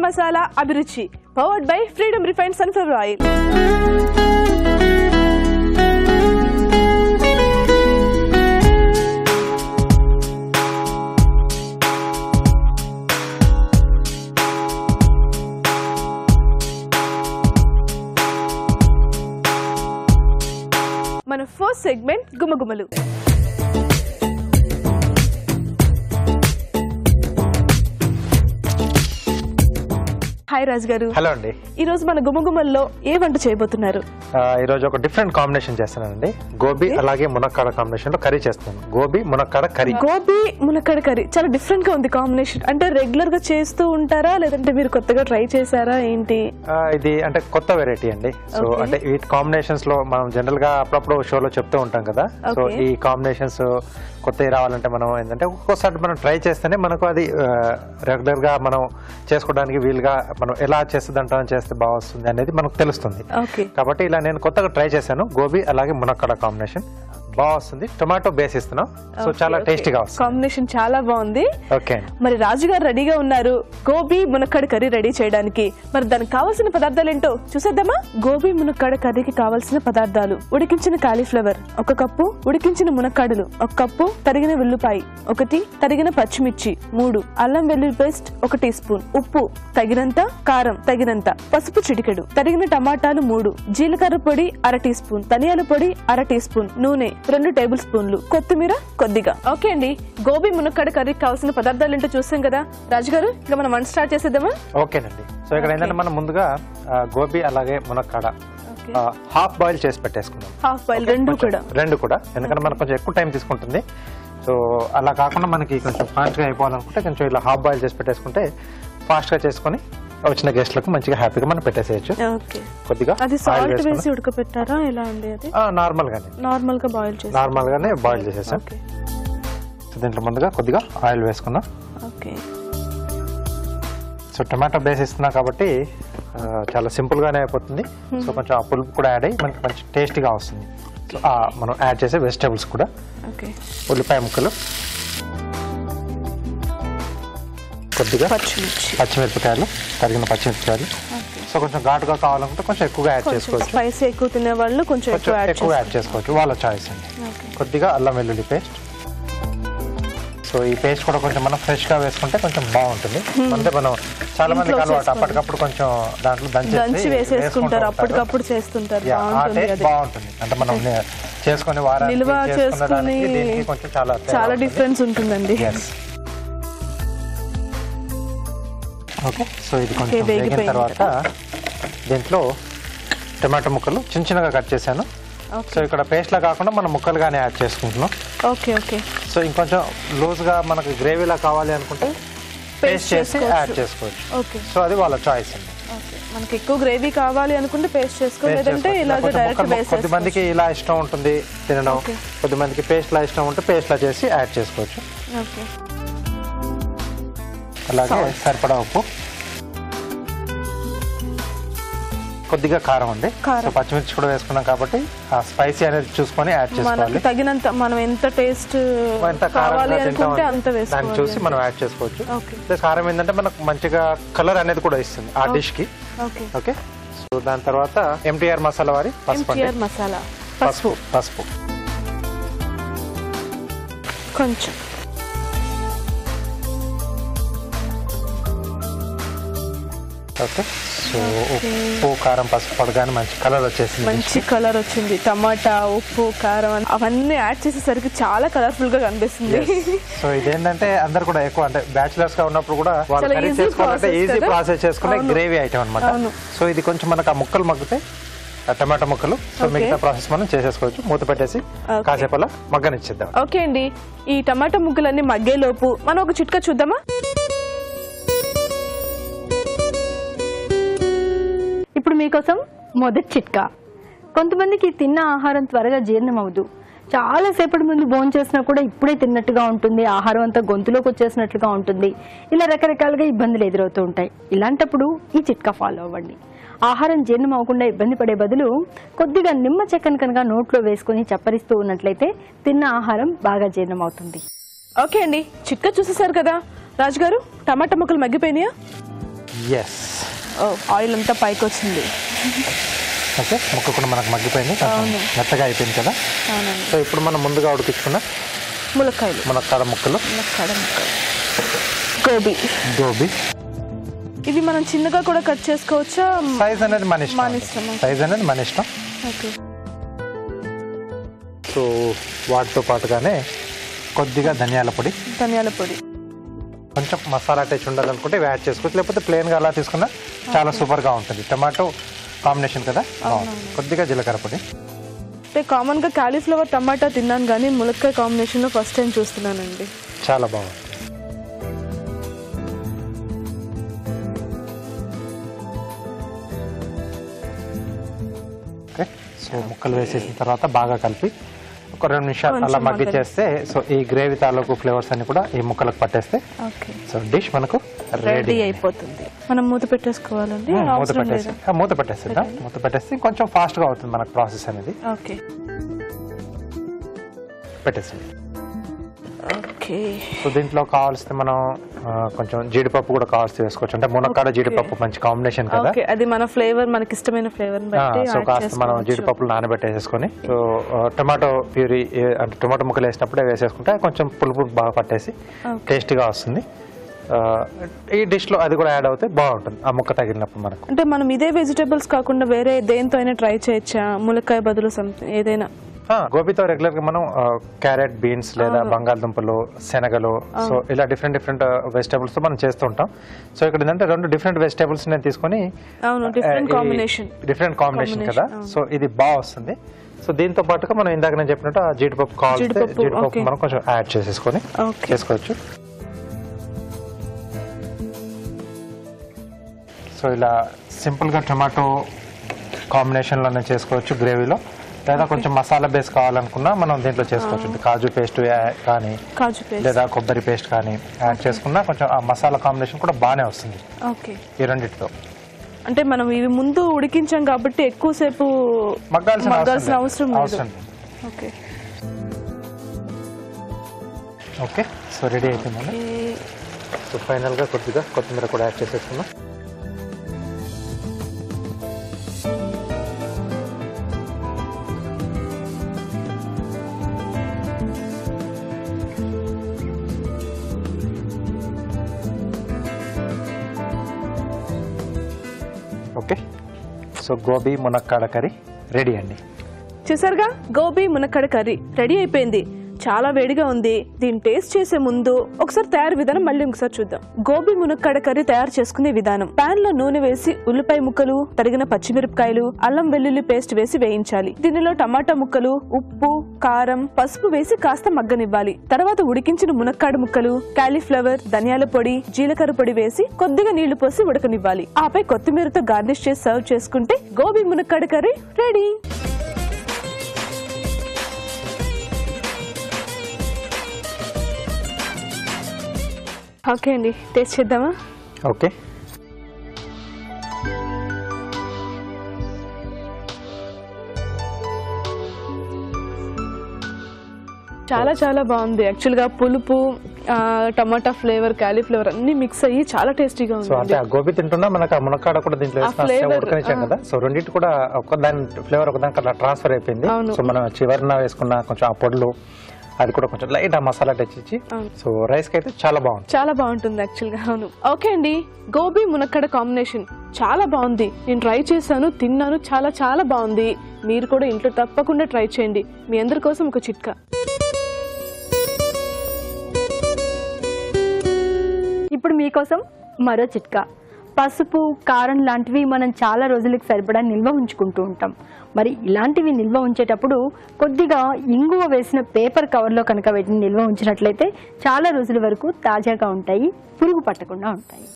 మసాలా అభిరుచి powered by freedom refined sunflower oil. మన first segment గుమగుమలు. Hi Raj గారు. హలో అండి. ఈ రోజు మన గుమగుమల్లో ఏ వంట చేయబోతున్నారు? ఈ రోజు ఒక డిఫరెంట్ కాంబినేషన్ చేస్తానండి. గోబీ అలాగే మునక్కాడ కాంబినేషన్ లో కర్రీ చేస్తాను. గోబీ మునక్కాడ కర్రీ. గోబీ మునక్కాడ కర్రీ చాలా డిఫరెంట్ గా ఉంది కాంబినేషన్. అంటే రెగ్యులర్ గా చేస్తూ ఉంటారా లేదంటే మీరు కొత్తగా ట్రై చేశారా ఏంటి? ఇది అంటే కొత్త వెరైటీ అండి. సో అంటే వీటి కాంబినేషన్స్ లో మనం జనరల్ గా అప్పుడప్పుడు షోలో చెప్తూ ఉంటాం కదా. సో ఈ కాంబినేషన్స్ కొత్తవి రావాలంటే మనం ఏంటంటే ఒక్కోసారి మనం ట్రై చేస్తేనే మనకు అది రెగ్యులర్ గా మనం చేసుకోవడానికి వీలుగా మనం ఎలా చేస్తుందంటాం చేస్తే బాగా వస్తుంది అనేది మనకు తెలుస్తుంది. కాబట్టి ఇలా నేను కొత్తగా ట్రై చేశాను. గోబీ అలాగే మునక్కాడ కాంబినేషన్ బాగా వస్తుంది. టొమాటో బేస్ ఇస్తున్నాం. సో చాలా టేస్టీగా వస్తుంది. కాంబినేషన్ చాలా బాగుంది. ఓకే, మరి రాజు గారు రెడీగా ఉన్నారు గోబీ మునక్కాడ కర్రీ రెడీ చేయడానికి. మరి దానికి కావాల్సిన పదార్థాలు ఏంటో చూసేద్దామా? గోబీ మునక్కాడ కర్రీకి కావాల్సిన పదార్థాలు: ఉడికించిన కాలీఫ్లవర్ 1 కప్పు, ఉడికించిన మునక్కాడలు 1 కప్పు, తరిగిన వెల్లుల్లిపాయ 1, తరిగిన పచ్చిమిర్చి 3, అల్లం వెల్లుల్లి పేస్ట్ 1 టీ స్పూన్, ఉప్పు తగినంత, కారం తగినంత, పసుపు చిటికెడు, తరిగిన టమాటాలు 3, జీలకర్ర పొడి 1/2 టీ స్పూన్, ధనియాల పొడి 1/2 టీ స్పూన్, నూనె 2 టేబుల్ స్పూన్లు, కొత్తిమీర కొద్దిగా. ఓకే అండి, గోబీ మునక్కాడ కర్రీకి కావాల్సిన పదార్థాలు ఏంటో చూసాం కదా. రాజు గారు, ఇంకా మనం వంట స్టార్ట్ చేసేద్దామా? ఓకేనండి. సో ఇక్కడ ఏంటంటే మనం ముందుగా గోబీ అలాగే మునక్కాడ హాఫ్ బాయిల్ చేసి పెట్టేసుకున్నాం. హాఫ్ బాయిల్ రెండు కూడా ఎందుకంటే మనకు కొంచెం ఎక్కువ టైం తీసుకుంటుంది. సో అలా కాకుండా మనకి కొంచెం ఫాస్ట్గా అయిపోవాలనుకుంటే కొంచెం ఇలా హాఫ్ బాయిల్ చేసి పెట్టేసుకుంటే ఫాస్ట్గా చేసుకుని వచ్చిన గెస్ట్లకు మంచిగా హ్యాపీగా మనం పెట్టేసేయచ్చు. కొద్దిగా సాల్ట్ వేసి ఉడకబెట్టారా ఎలా అండి? అది నార్మల్ గానే బాయిల్ చేసేసాం. దీంట్లో ముందుగా కొద్దిగా ఆయిల్ వేసుకున్నాం. సో టమాటో బేస్ ఇస్తున్నా కాబట్టి చాలా సింపుల్ గానే అయిపోతుంది. సో కొంచెం ఆ పులుపు కూడా యాడ్ అయ్యి మనకి మంచి టేస్టీగా వస్తుంది. సో మనం యాడ్ చేసే వెజిటేబుల్స్ కూడా ఉల్లిపాయ ముక్కలు, కొద్దిగా పచ్చిమిరపకాయలు, తరిగిన పచ్చిమిరపకాయలు. సో కొంచెం ఘాటుగా కావాలనుకుంటే కొంచెం ఎక్కువగా యాడ్ చేసుకోవచ్చు. స్పైసీ ఎక్కువ తినే వాళ్ళు కొంచెం ఎక్కువ యాడ్ చేసుకోవచ్చు, వాళ్ళ చాయిస్ అండి. కొద్దిగా అల్లం వెల్లుల్లి పేస్ట్. సో ఈ పేస్ట్ కూడా కొంచెం మనం ఫ్రెష్ గా వేసుకుంటే కొంచెం బాగుంటుంది. అంటే మనం చాలా మందికి అలవాటు అప్పటికప్పుడు కొంచెం దాంట్లో దంచి వేసేసుకుంటారు, అప్పటికప్పుడు చేస్తుంటారు. బాగుంటుంది. అంటే మనం చేసుకుని నిల్వ చేసుకుని కొంచెం చాలా డిఫరెన్స్ ఉంటుందండి. ఓకే, సో ఇది కొంచెం వేగిన తర్వాత దీంట్లో టమాటో ముక్కలు చిన్న చిన్నగా కట్ చేశాను. సో ఇక్కడ పేస్ట్ లా కాకుండా మనం ముక్కలుగానే యాడ్ చేసుకుంటున్నాం. సో ఇంకొంచెం లూజ్ గా మనకు గ్రేవీలా కావాలి అనుకుంటే పేస్ట్ చేసి యాడ్ చేసుకోవచ్చు. సో అది వాళ్ళ చాయిస్ అండి. మనకి ఎక్కువ గ్రేవీ కావాలి అనుకుంటే పేస్ట్ చేసుకోలేదంటే ఇలాగే డైరెక్ట్ వేసేసుకోవచ్చు. కొద్దిమందికి ఇలా ఇష్టం ఉంటుంది తినడం, కొద్దిమందికి పేస్ట్ లా ఇష్టం ఉంటే పేస్ట్ లా చేసి యాడ్ చేసుకోవచ్చు. అలాగే సరిపడా ఉప్పు, కొద్దిగా కారం అండి. సో పచ్చిమిర్చి కూడా వేసుకున్నాం కాబట్టి ఆ స్పైసీ అనేది చూసుకొని యాడ్ చేసుకోవాలి. తగినంత మనం ఎంత టేస్ట్ కావాలి అనుకుంటే అంత వేసుకోవాలి. దాన్ని చూసి మనం యాడ్ చేసుకోవచ్చు. ప్లస్ కారం ఏంటంటే మనకు మంచిగా కలర్ అనేది కూడా ఇస్తుంది ఆ డిష్ కి. ఓకే, సో దాని తర్వాత ఎంటీఆర్ మసాలా వారి పసుపు కొంచెం, ఓకే. సో ఉప్పు, కారం, పసుపు పడగానే మంచి కలర్ వచ్చింది. టమాటా, ఉప్పు, కారం అవన్నీ యాడ్ చేసేసరికి చాలా కలర్ఫుల్ గా కనిపిస్తుంది. సో ఇదేంటంటే అందరు కూడా ఎక్కువ అంటే బ్యాచిలర్స్ గా ఉన్నప్పుడు కూడా వాళ్ళు కర్రీ చేసుకోవాలంటే ఈజీ ప్రాసెస్ చేసుకునే గ్రేవీ ఐటమ్ అనమాట. సో ఇది కొంచెం మనకు ఆ ముక్కలు మగ్గితే టమాటా ముక్కలు, సో మిగతా ప్రాసెస్ మనం చేసేసుకోవచ్చు. మూత పెట్టేసి కాసేపు అలా మగ్గనిచ్చేద్దాం. ఓకే అండి, ఈ టమాటా ముక్కలన్నీ మగ్గేలోపు మనం ఒక చిట్కా చూద్దామా? ఇప్పుడు మీకోసం మొదటి చిట్కా. కొంతమందికి తిన్న ఆహారం త్వరగా జీర్ణం అవ్వదు. చాలాసేపటి ముందు భోజనం చేసినా కూడా ఇప్పుడే తిన్నట్టుగా ఉంటుంది, ఆహారం అంతా గొంతులోకి వచ్చేసినట్లుగా ఉంటుంది. ఇలా రకరకాలుగా ఇబ్బందులు ఎదురవుతూ ఉంటాయి. ఇలాంటప్పుడు ఈ చిట్కా ఫాలో అవ్వండి. ఆహారం జీర్ణం అవ్వకుండా ఇబ్బంది పడే బదులు కొద్దిగా నిమ్మ చెక్కను కనుక నోట్లో వేసుకుని చప్పరిస్తూ ఉన్నట్లయితే తిన్న ఆహారం బాగా జీర్ణం అవుతుంది. ఓకే అండి, చిట్కా చూసేసారు కదా రాజుగారు. టమాటా ముక్కలు మగ్గిపోయినాయా? ఎస్. ఆయిల్ అంతా పైకి వచ్చింది. ఓకే, ముక్క కూడా మనకు మగ్గిపోయింది, మెత్తగా అయిపోయింది కదా. సో ఇప్పుడు మనం ముందుగా ఉడికించుకున్న మునక్కాడ ముక్కలు, గోబీ. ఇది మనం చిన్నగా కూడా కట్ చేసుకోవచ్చా? సైజ్ అనేది మన ఇష్టం. ఓకే. సో వాటితో పాటుగానే కొద్దిగా ధనియాల పొడి, కొంచెం మసాలా టచ్ ఉండాలనుకుంటే యాడ్ చేసుకోవచ్చు, లేకపోతే ప్లెయిన్గా అలా తీసుకున్నా చాలా సూపర్గా ఉంటుంది. టమాటో కాంబినేషన్ కదా. కొద్దిగా జీలకర్ర పొడి. అంటే కామన్గా కాలీఫ్లవర్ టమాటా తిన్నాను కానీ ములక్కాయ కాంబినేషన్లో ఫస్ట్ టైం చూస్తున్నానండి. చాలా బాగుంది. ఓకే, సో ముక్కలు వేసేసిన తర్వాత బాగా కలిపి ఒక 2 నిమిషాలు అలా మగ్గిచ్చేస్తే సో ఈ గ్రేవీ తాలూకు ఫ్లేవర్స్ అన్ని కూడా ఈ ముక్కలకు పట్టేస్తే సో డిష్ మనకు రెడీ అయిపోతుంది. మనం మూత పెట్టేసుకోవాలండి. మూత పెట్టేస్తే కొంచెం ఫాస్ట్ గా అవుతుంది మనకు ప్రాసెస్ అనేది. ఓకే, పెట్టేస్తుంది. ఓకే. సో దీంట్లో కావాల్సిన మనం కొంచెం జీడిపప్పు కూడా కావాల్సి వేసుకోవచ్చు. అంటే మునక్కాడ జీడిపప్పు మంచి కాంబినేషన్ కదా. అది మన ఫ్లేవర్, మనకి ఇష్టమైన ఫ్లేవర్. సో కాస్త మనం జీడిపప్పులు నానబెట్టేసుకొని సో టొమాటో ప్యూరీ అంటే టొమాటో ముక్కలు వేసినప్పుడే వేసేసుకుంటే కొంచెం పులుపు బాగా పట్టేసి టేస్టీగా వస్తుంది. ఈ డిష్ లో అది కూడా యాడ్ అవుతే బాగుంటుంది ఆ ముక్క తగిలినప్పుడు మనకు. అంటే మనం ఇదే వెజిటేబుల్స్ కాకుండా వేరే దేంతో అయినా ట్రై చేయొచ్చా? ములక్కాయ బదులు సంథింగ్ ఏదైనా? గోబీతో రెగ్యులర్ గా మనం క్యారెట్, బీన్స్ లేదా బంగాళదుంపలు, శనగలు, సో ఇలా డిఫరెంట్ వెజిటేబుల్స్ తో మనం చేస్తూ ఉంటాం. సో ఇక్కడ ఏంటంటే 2 డిఫరెంట్ వెజిటేబుల్స్ నేను తీసుకొని డిఫరెంట్ కాంబినేషన్ కదా. సో ఇది బాగా వస్తుంది. సో దీంతో పాటుగా మనం ఇందాక నేను చెప్పినట్టు ఆ జీడిపప్పు కావాల్సి జీడిపప్పు మనం కొంచెం యాడ్ చేసేసుకొని చేసుకోవచ్చు. సో ఇలా సింపుల్ గా టొమాటో కాంబినేషన్ లోనే చేసుకోవచ్చు గ్రేవీలో. లేదా కొంచెం మసాలా బేస్ కావాలనుకున్నా మనం దీంట్లో చేసుకోవచ్చు. కాజు పేస్ట్ కానీ లేదా కొబ్బరి పేస్ట్ కానీ యాడ్ చేసుకున్నా కొంచెం ఆ మసాలా కాంబినేషన్ కూడా బాగానే వస్తుంది ఈ రెండింటితో. అంటే మనం ఇవి ముందు ఉడికించాం కాబట్టి ఎక్కువసేపు మగ్గాల్సిన అవసరం లేదు. ఓకే, సో రెడీ అయిపోయిందండి. సో ఫైనల్ గా కొద్దిగా కొత్తిమీర కూడా యాడ్ చేసేసుకున్నాం. ఓకే, సో గోబీ మునక్కాడ కర్రీ రెడీ అండి. చూసారుగా, గోబీ మునక్కాడ కర్రీ రెడీ అయిపోయింది. చాలా వేడిగా ఉంది. దీన్ని టేస్ట్ చేసే ముందు ఒకసారి తయారు విధానం మళ్ళీ ఒకసారి చూద్దాం. గోబీ మునక్కాడ కర్రీ తయారు చేసుకునే విధానం: పాన్ లో నూనె వేసి ఉల్లిపాయ ముక్కలు, తరిగిన పచ్చిమిరపకాయలు, అల్లం వెల్లుల్లి పేస్ట్ వేసి వేయించాలి. దీనిలో టమాటా ముక్కలు, ఉప్పు, కారం, పసుపు వేసి కాస్త మగ్గనివ్వాలి. తర్వాత ఉడికించిన మునక్కాడ ముక్కలు, కాలీఫ్లవర్, ధనియాల పొడి, జీలకర్ర పొడి వేసి కొద్దిగా నీళ్లు పోసి ఉడకనివ్వాలి. ఆపై కొత్తిమీరతో గార్నిష్ చేసి సర్వ్ చేసుకుంటే గోబీ మునక్కాడ కర్రీ రెడీ. ఓకే అండి, టేస్ట్ చేద్దామా? ఓకే, చాలా చాలా బాగుంది. యాక్చువల్ గా పులుపు, టమాటా ఫ్లేవర్, కాలీఫ్లవర్ అన్ని మిక్స్ అయ్యి చాలా టేస్టీగా ఉంది. సో అంటే గోబీ తింటున్నా మనకు ఆ మునక్కాడ కూడా దీంట్లో ఉడకనిచ్చాం కదా. సో రెండింటి కూడా దాని ఫ్లేవర్ ఒకదానికి అలా ట్రాన్స్ఫర్ అయిపోయింది. సో మనం చివరిన వేసుకున్న కొంచెం ఆ పొడులు అది కూడా కొంచెం లైట్ ఆ మసాలా టచ్ ఇచ్చి సో రైస్ కి అయితే చాలా బాగుంటుంది యాక్చువల్ గా. అవును. ఓకే అండి, గోబీ మునక్కాడ కాంబినేషన్ చాలా బాగుంది. నేను ట్రై చేశాను, తిన్నాను, చాలా చాలా బాగుంది. మీరు కూడా ఇంట్లో తప్పకుండా ట్రై చేయండి. మీ అందరి కోసం ఒక చిట్కా. ఇప్పుడు మీకోసం మరో చిట్కా. పసుపు, కారం లాంటివి మనం చాలా రోజులకు సరిపడా నిల్వ ఉంచుకుంటూ ఉంటాం. మరి ఇలాంటివి నిల్వ ఉంచేటప్పుడు కొద్దిగా ఇంగువ వేసిన పేపర్ కవర్లో కనుక వీటిని నిల్వ ఉంచినట్లయితే చాలా రోజుల వరకు తాజాగా ఉంటాయి, పురుగు పట్టకుండా ఉంటాయి.